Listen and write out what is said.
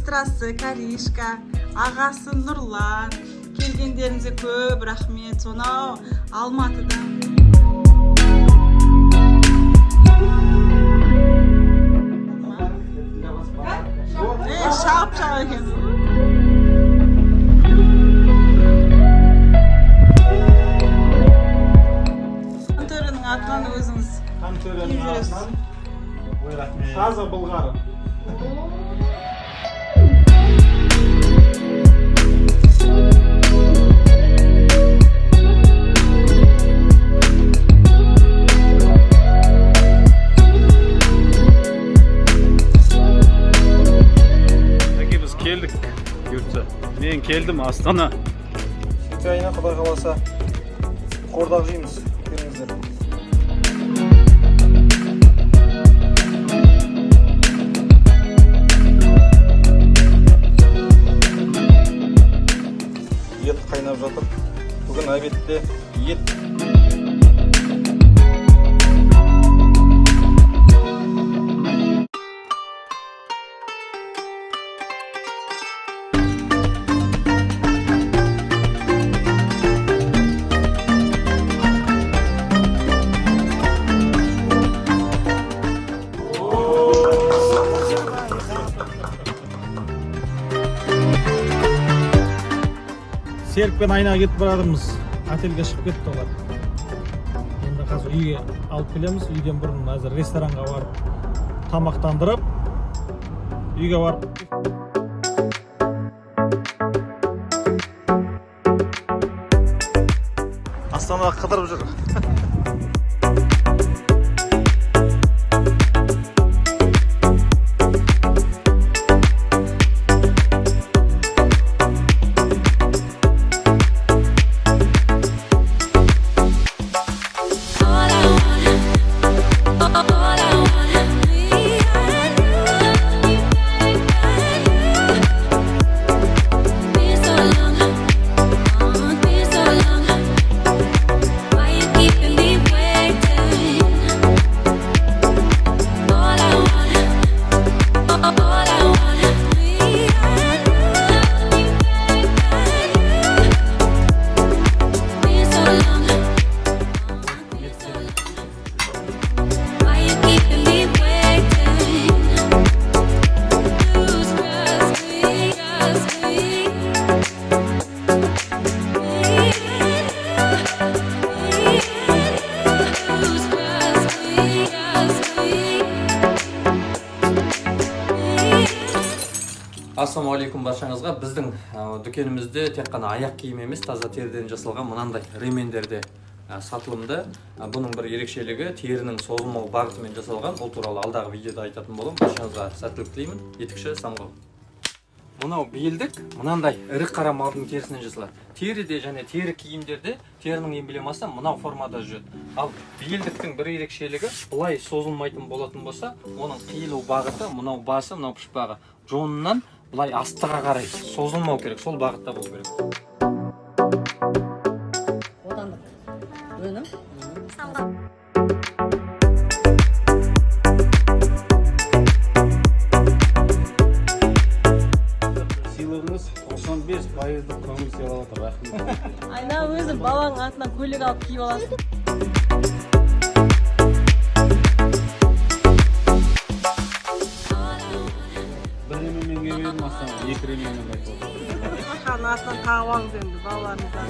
сестрасы Каришка, ағасы Нұрлан. Келгендеріңізге көп рахмет. Сонау Алматыдан. Шап-шап екен. Қантөренің атынан өзіңіз. Қантөренің атынан. Ой, рахмет. Таза Бұлғары. Келдік yurtça. Мен келдім Астана. Шілте айына Құдай қаласа қордақ жейміз. Көріңіздер. Ет қайнап жатыр. Бүгін обедте ет. Серікпен айнаға кетіп барадымыз. Отельге шығып кетті олар. Енді қазір үйге алып келеміз. Үйден бұрын қазір ресторанға барып тамақтандырып, үйге барып Астанаға қыдырып жүр. Ассалаумағалейкум баршаңызға. Біздің дүкенімізде тек қана аяқ киім емес, таза теріден жасалған мынандай ремендерде сатылымды. Бұның бір ерекшелігі терінің созылмау бағытымен жасалған. Ол туралы алдағы видеода айтатын боламын. Баршаңызға сәттілік тілеймін. Етікші Самғау. Мынау белдік мынандай ірі қара малдың терісінен жасалады. Теріде және тері киімдерде терінің эмблемасы мынау формада жүреді. Ал белдіктің бір ерекшелігі бұлай созылмайтын болатын болса, оның қиылу бағыты мынау басы, мынау пұшпағы жонынан бұлай астыға қарай созылмау керек, сол бағытта болу керек. Отандық өнім. Самғау. Сыйлығыңыз 95 пайыздық комиссия алып отыр. Рахмет. Айна өзі баланың атынан көйлек алып киіп аласың. Bir remenмен келмедім Астана, 2 ременмен қайтып отыр. Атынан тағып алыңыз енді балаларыңыздан.